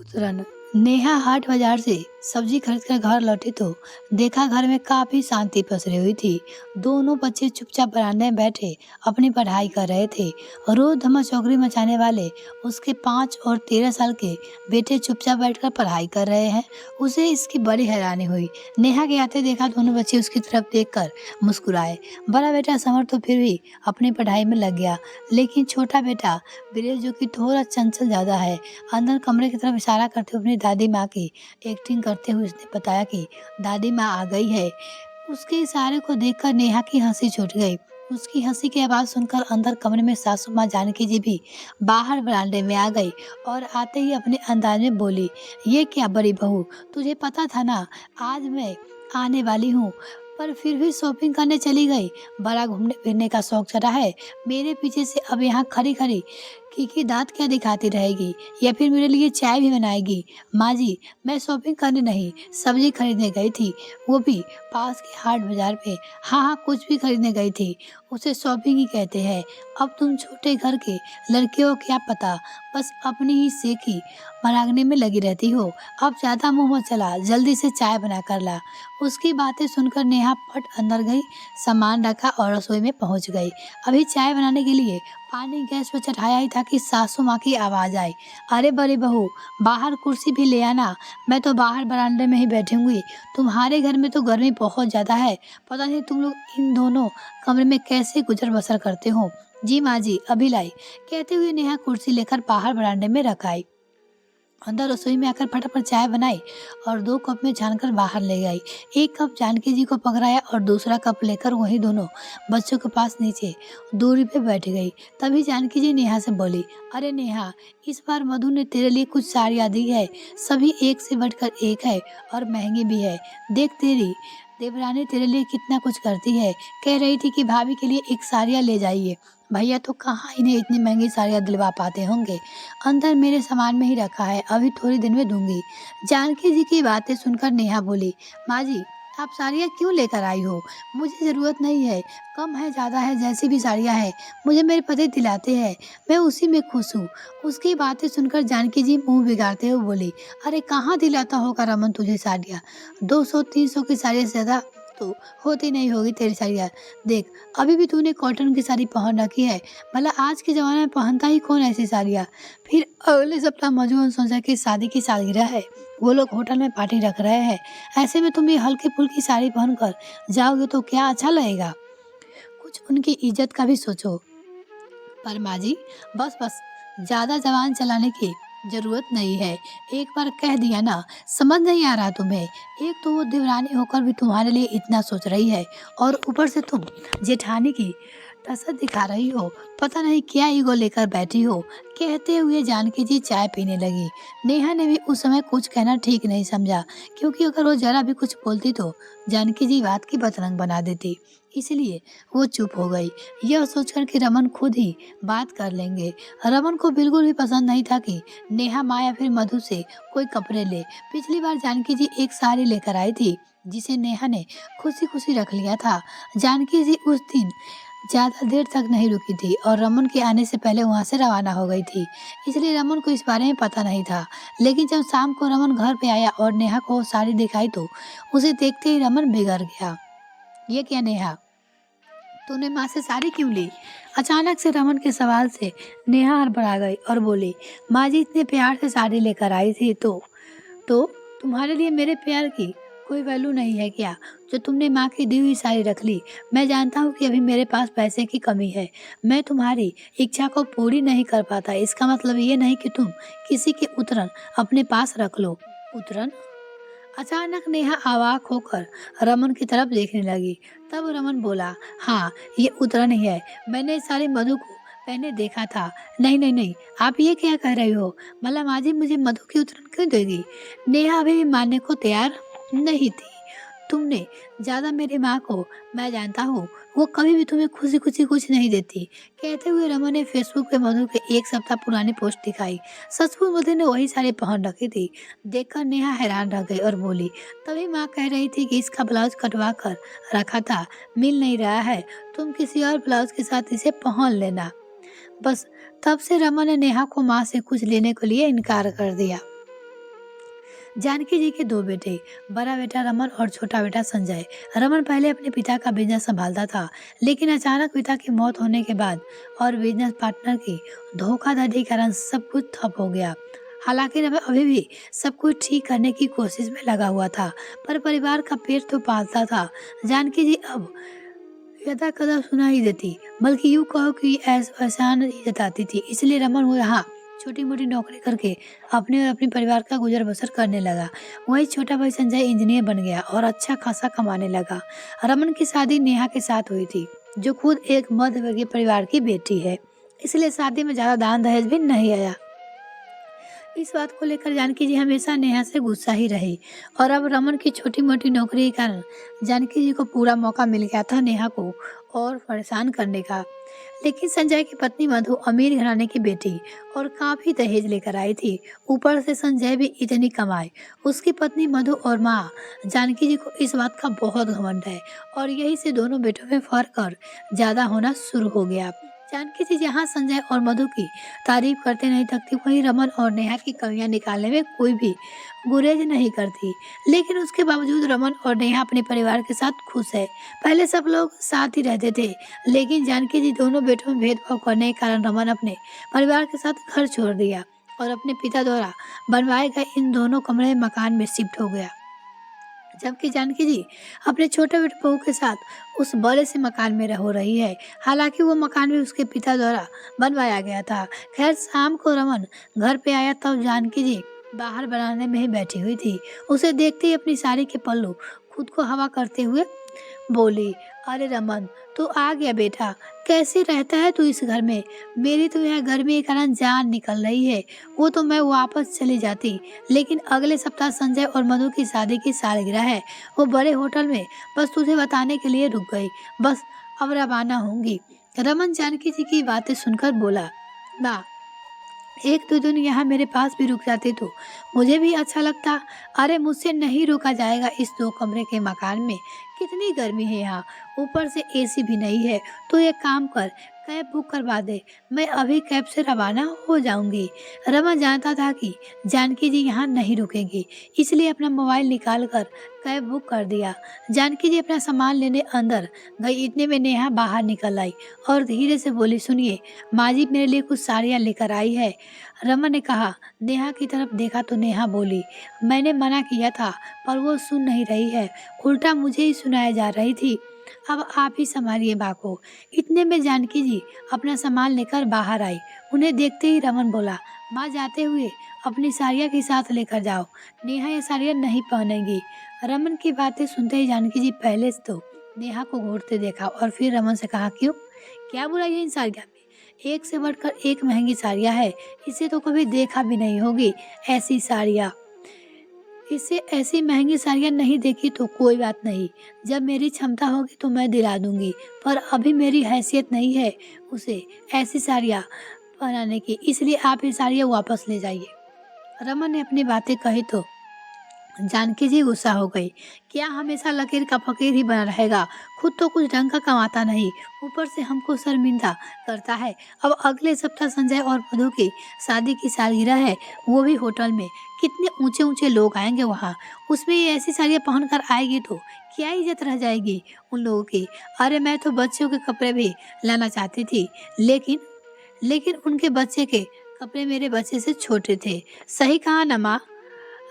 उतरन नेहा हाट बाजार से सब्जी खरीद कर घर लौटी तो देखा घर में काफी शांति पसरी हुई थी। दोनों बच्चे चुपचाप बरामदे में बैठे अपनी पढ़ाई कर रहे थे। रोज धमा चौकड़ी मचाने वाले उसके 5 और 13 साल के बेटे चुपचाप बैठकर पढ़ाई कर रहे हैं। उसे इसकी बड़ी हैरानी हुई। नेहा के आते देखा दोनों बच्चे उसकी तरफ देखकर मुस्कुराए। बड़ा बेटा समर तो फिर भी अपनी पढ़ाई में लग गया, लेकिन छोटा बेटा ब्रिजेश, जो कि थोड़ा चंचल ज्यादा है, अंदर कमरे की तरफ इशारा करते हुए अपनी दादी माँ की एक्टिंग करते हुए उसने बताया कि दादी माँ आ गई है। उसके इशारे को देखकर नेहा की हंसी छूट गई। उसकी हंसी की आवाज सुनकर अंदर कमरे में सासू माँ जानकी जी भी बाहर बरामदे में आ गई और आते ही अपने अंदाज में बोली, ये क्या बड़ी बहू, तुझे पता था ना आज मैं आने वाली हूँ, पर फिर भी शॉपिंग करने चली गई। बड़ा घूमने फिरने का शौक चढ़ा है मेरे पीछे से, अब यहाँ खड़ी खड़ी की दांत क्या दिखाती रहेगी, या फिर मेरे लिए चाय भी बनाएगी। माँ जी, मैं शॉपिंग करने नहीं, सब्जी खरीदने गई थी, वो भी पास के हाट बाजार पे। हाँ हाँ, कुछ भी खरीदने गई थी, उसे शॉपिंग ही कहते हैं। अब तुम छोटे घर के लड़कियों को क्या पता, बस अपनी ही सेखी मरागने में लगी रहती हो। अब ज्यादा मुंह मत चला, जल्दी से चाय बना कर ला। उसकी बातें सुनकर नेहा फट अंदर गई, सामान रखा और रसोई में पहुंच गई। अभी चाय बनाने के लिए पानी गैस पर चढ़ाया ही था कि सासू माँ की आवाज आई, अरे बड़ी बहू, बाहर कुर्सी भी ले आना, मैं तो बाहर बरामदे में ही बैठूंगी। तुम्हारे घर में तो गर्मी बहुत ज्यादा है, पता नहीं तुम लोग इन दोनों कमरे में कैसे गुजर बसर करते हो। जी माँ जी, अभी लाई, कहते हुए नेहा कुर्सी लेकर बाहर बरामदे में रख आई। अंदर रसोई में आकर फटाफट चाय बनाई और 2 कप में छानकर बाहर ले गई। एक कप जानकी जी को पकड़ाया और दूसरा कप लेकर वही दोनों बच्चों के पास नीचे दूरी पे बैठ गई। तभी जानकी जी नेहा से बोली, अरे नेहा, इस बार मधु ने तेरे लिए कुछ साड़ियाँ दी है, सभी एक से बढ़कर एक है और महंगी भी है। देख तेरी देवरानी तेरे लिए कितना कुछ करती है, कह रही थी कि भाभी के लिए एक साड़ियाँ ले जाइए। भैया तो कहाँ इन्हें इतनी महंगी साड़ियाँ दिलवा पाते होंगे, अंदर मेरे सामान में ही रखा है, अभी थोड़ी दिन में दूंगी। जानकी जी की बातें सुनकर नेहा बोली, माँ जी, आप साड़ियाँ क्यों लेकर आई हो, मुझे ज़रूरत नहीं है, कम है ज़्यादा है जैसी भी साड़ियाँ हैं मुझे मेरे पति दिलाते हैं, मैं उसी में खुश हूँ। उसकी बातें सुनकर जानकी जी मुंह बिगाड़ते हुए बोली, अरे कहाँ दिलाता होगा रमन तुझे साड़ियाँ, 200-300 की साड़ियाँ से ज़्यादा तो होती नहीं होगी तेरी साड़ियाँ। देख, अभी भी तूने कॉटन की साड़ी पहन रखी है, भला आज के ज़माने में पहनता ही कौन ऐसी साड़ियाँ। फिर अगले सप्ताह मजू ने सोचा कि शादी की सालगिरह है, वो लोग होटल में पार्टी रख रहे हैं, ऐसे में तुम ये हल्की फुल्की साड़ी पहनकर जाओगे तो क्या अच्छा लगेगा, कुछ उनकी इज्जत का भी सोचो। पर माँ जी, बस बस, ज्यादा जबान चलाने की जरूरत नहीं है, एक बार कह दिया ना, समझ नहीं आ रहा तुम्हें। एक तो वो देवरानी होकर भी तुम्हारे लिए इतना सोच रही है और ऊपर से तुम जेठानी की टसर दिखा रही हो, पता नहीं क्या ईगो लेकर बैठी हो। कहते हुए जानकी जी चाय पीने लगी। नेहा ने भी उस समय कुछ कहना ठीक नहीं समझा, क्योंकि अगर वो जरा भी कुछ बोलती तो जानकी जी बात की बतरंग बना देती, इसलिए वो चुप हो गई, यह सोचकर कि रमन खुद ही बात कर लेंगे। रमन को बिल्कुल भी पसंद नहीं था कि नेहा माँ या फिर मधु से कोई कपड़े ले। पिछली बार जानकी जी एक साड़ी लेकर आई थी, जिसे नेहा ने खुशी खुशी रख लिया था। जानकी जी उस दिन ज्यादा देर तक नहीं रुकी थी और रमन के आने से पहले वहां से रवाना हो गई थी, इसलिए रमन को इस बारे में पता नहीं था। लेकिन जब शाम को रमन घर पे आया और नेहा को वो साड़ी दिखाई तो उसे देखते ही रमन बिगड़ गया। ये क्या नेहा, तूने माँ से साड़ी क्यों ली। अचानक से रमन के सवाल से नेहा हड़बड़ा गई और बोली, माँ जी इतने प्यार से साड़ी लेकर आई थी तो तुम्हारे लिए मेरे प्यार की कोई वैल्यू नहीं है क्या, जो तुमने माँ की दी हुई साड़ी रख ली। मैं जानता हूँ कि अभी मेरे पास पैसे की कमी है, मैं तुम्हारी इच्छा को पूरी नहीं कर पाता, इसका मतलब ये नहीं कि तुम किसी के उतरन अपने पास रख लो। उतरन। अचानक नेहा अवाक होकर रमन की तरफ देखने लगी। तब रमन बोला, हाँ ये उतरन ही है, मैंने सारी मधु को पहने देखा था। नहीं नहीं नहीं, आप ये क्या कह रही हो, मतलब माँ जी मुझे मधु की उतरन क्यों देगी। नेहा अभी भी मानने को तैयार नहीं थी। तुमने ज्यादा मेरी माँ को मैं जानता हूँ, वो कभी भी तुम्हें खुशी खुशी कुछ नहीं देती। कहते हुए रमन ने फेसबुक पे मधु के 1 सप्ताह पुरानी पोस्ट दिखाई। सचमुच मधु ने वही साड़ी पहन रखी थी। देखकर नेहा हैरान रह गई और बोली, तभी माँ कह रही थी कि इसका ब्लाउज कटवा कर रखा था, मिल नहीं रहा है, तुम किसी और ब्लाउज के साथ इसे पहन लेना। बस तब से रमन ने नेहा को माँ से कुछ लेने के लिए इनकार कर दिया। जानकी जी के दो बेटे, बड़ा बेटा रमन और छोटा बेटा संजय। रमन पहले अपने पिता का बिजनेस संभालता था, लेकिन अचानक पिता की मौत होने के बाद और बिजनेस पार्टनर की धोखाधड़ी के कारण सब कुछ ठप हो गया। हालांकि रमन अभी भी सब कुछ ठीक करने की कोशिश में लगा हुआ था, पर परिवार का पेट तो पालता था। जानकी जी अब यदा कदा सुना ही देती, बल्कि यूँ कहो कि एहसान ही जताती थी। इसलिए रमन वो यहाँ छोटी मोटी नौकरी करके अपने और अपने परिवार का गुजर बसर करने लगा। वही छोटा भाई संजय इंजीनियर बन गया और अच्छा खासा कमाने लगा। रमन की शादी नेहा के साथ हुई थी, जो खुद एक मध्यवर्गीय परिवार की बेटी है, इसलिए शादी में ज्यादा दान दहेज भी नहीं आया। इस बात को लेकर जानकी जी हमेशा नेहा से गुस्सा ही रही, और अब रमन की छोटी मोटी नौकरी के कारण जानकी जी को पूरा मौका मिल गया था नेहा को और परेशान करने का। लेकिन संजय की पत्नी मधु अमीर घराने की बेटी और काफी दहेज लेकर आई थी। ऊपर से संजय भी इतनी कमाए। उसकी पत्नी मधु और माँ जानकी जी को इस बात का बहुत घमंड है, और यही से दोनों बेटों में फर्क और ज्यादा होना शुरू हो गया। जानकी जी जहाँ संजय और मधु की तारीफ करते नहीं थकती, वहीं रमन और नेहा की कमियां निकालने में कोई भी गुरेज नहीं करती। लेकिन उसके बावजूद रमन और नेहा अपने परिवार के साथ खुश है। पहले सब लोग साथ ही रहते थे, लेकिन जानकी जी दोनों बेटों में भेदभाव करने के कारण रमन अपने परिवार के साथ घर छोड़ दिया और अपने पिता द्वारा बनवाए गए इन दोनों कमरे मकान में शिफ्ट हो गया। जबकि जानकी जी अपने छोटे बेटे बहू के साथ उस बड़े से मकान में रह रही है। हालांकि वो मकान भी उसके पिता द्वारा बनवाया गया था। खैर, शाम को रमन घर पे आया तब जानकी जी बाहर बरामदे में ही बैठी हुई थी। उसे देखते ही अपनी साड़ी के पल्लू खुद को हवा करते हुए बोली, अरे रमन, तू आ गया बेटा। कैसे रहता है तू इस घर में? मेरी तो यहाँ गर्मी के कारण जान निकल रही है। वो तो मैं वापस चली जाती, लेकिन अगले सप्ताह संजय और मधु की शादी की सालगिरह है। वो बड़े होटल में बस तुझे बताने के लिए रुक गई। बस अब रवाना होंगी। रमन जानकी जी की बातें सुनकर बोला, ना, एक दो दिन यहाँ मेरे पास भी रुक जाते तो मुझे भी अच्छा लगता। अरे मुझसे नहीं रुका जाएगा इस दो कमरे के मकान में। कितनी गर्मी है यहाँ, ऊपर से एसी भी नहीं है। तो एक काम कर, कैब बुक करवा दे, मैं अभी कैब से रवाना हो जाऊंगी। रमन जानता था कि जानकी जी यहाँ नहीं रुकेंगी, इसलिए अपना मोबाइल निकाल कर कैब बुक कर दिया। जानकी जी अपना सामान लेने अंदर गई, इतने में नेहा बाहर निकल आई और धीरे से बोली, सुनिए, माँ जी मेरे लिए कुछ साड़ियाँ लेकर आई है। रमन ने कहा। नेहा की तरफ देखा तो नेहा बोली, मैंने मना किया था पर वो सुन नहीं रही है, उल्टा मुझे ही सुनाया जा रही थी। अब आप ही संभालिए माँ को। इतने में जानकी जी अपना सामान लेकर बाहर आई। उन्हें देखते ही रमन बोला, माँ जाते हुए अपनी साड़ियाँ के साथ लेकर जाओ, नेहा ये साड़ियाँ नहीं पहनेगी। रमन की बातें सुनते ही जानकी जी पहले से तो नेहा को घूरते देखा और फिर रमन से कहा, क्यों, क्या बुराई है इन साड़ियों में? एक से बढ़कर एक महंगी साड़ियाँ है, इसे तो कभी देखा भी नहीं होगी ऐसी साड़ियाँ। इसे ऐसी महंगी साड़ियाँ नहीं देखी तो कोई बात नहीं, जब मेरी क्षमता होगी तो मैं दिला दूंगी, पर अभी मेरी हैसियत नहीं है उसे ऐसी साड़ियाँ पहनाने की, इसलिए आप ये साड़ियाँ वापस ले जाइए। रमन ने अपनी बातें कही तो जानकी जी गुस्सा हो गई। क्या हमेशा लकीर का फकीर ही बना रहेगा? खुद तो कुछ ढंग का कमाता नहीं, ऊपर से हमको शर्मिंदा करता है। अब अगले सप्ताह संजय और मधु की शादी की सालगिरह है, वो भी होटल में। कितने ऊंचे ऊंचे लोग आएंगे वहाँ, उसमें ये ऐसी साड़ियाँ पहन कर आएगी तो क्या इज्जत रह जाएगी उन लोगों की। अरे मैं तो बच्चों के कपड़े भी लाना चाहती थी, लेकिन उनके बच्चे के कपड़े मेरे बच्चे से छोटे थे। सही कहा ना माँ?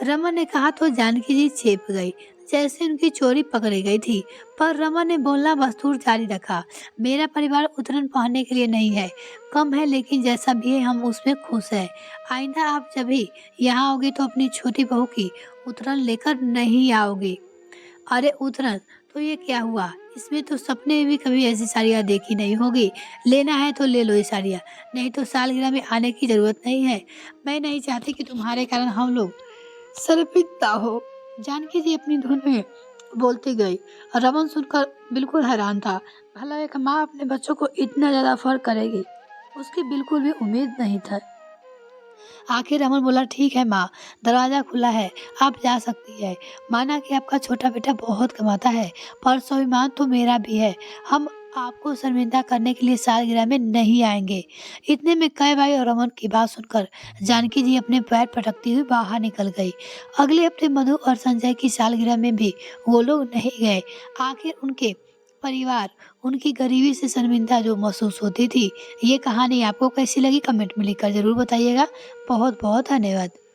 रमन ने कहा तो जानकी जी चेप गई, जैसे उनकी चोरी पकड़ी गई थी। पर रमन ने बोलना बस्तूर जारी रखा, मेरा परिवार उतरन पहनने के लिए नहीं है, कम है, लेकिन जैसा भी है हम उसमें खुश हैं। आइंदा आप जब भी यहाँ आओगे तो अपनी छोटी बहू की उतरन लेकर नहीं आओगे। अरे उतरन तो ये क्या हुआ? इसमें तो सपने में भी कभी ऐसी साड़ियाँ देखी नहीं होगी। लेना है तो ले लो ये साड़ियाँ, नहीं तो सालगिरह में आने की जरूरत नहीं है। मैं नहीं चाहती कि तुम्हारे कारण हम लोग शर्मिंदा हो। जानकी जी अपनी धुन में बोलती गई। रमन सुनकर बिल्कुल हैरान था। भला एक माँ अपने बच्चों को इतना ज्यादा फर्क करेगी, उसकी बिल्कुल भी उम्मीद नहीं था। आखिर रमन बोला, ठीक है माँ, दरवाजा खुला है, आप जा सकती है। माना कि आपका छोटा बेटा बहुत कमाता है, पर स्वाभिमान तो मेरा भी है। हम आपको शर्मिंदा करने के लिए सालगिरह में नहीं आएंगे। इतने में कई भाई और रमन की बात सुनकर जानकी जी अपने पैर पटकती हुई बाहर निकल गई। अगले हफ्ते मधु और संजय की सालगिरह में भी वो लोग नहीं गए। आखिर उनके परिवार उनकी गरीबी से शर्मिंदा जो महसूस होती थी। ये कहानी आपको कैसी लगी कमेंट में लिखकर जरूर बताइएगा। बहुत बहुत धन्यवाद।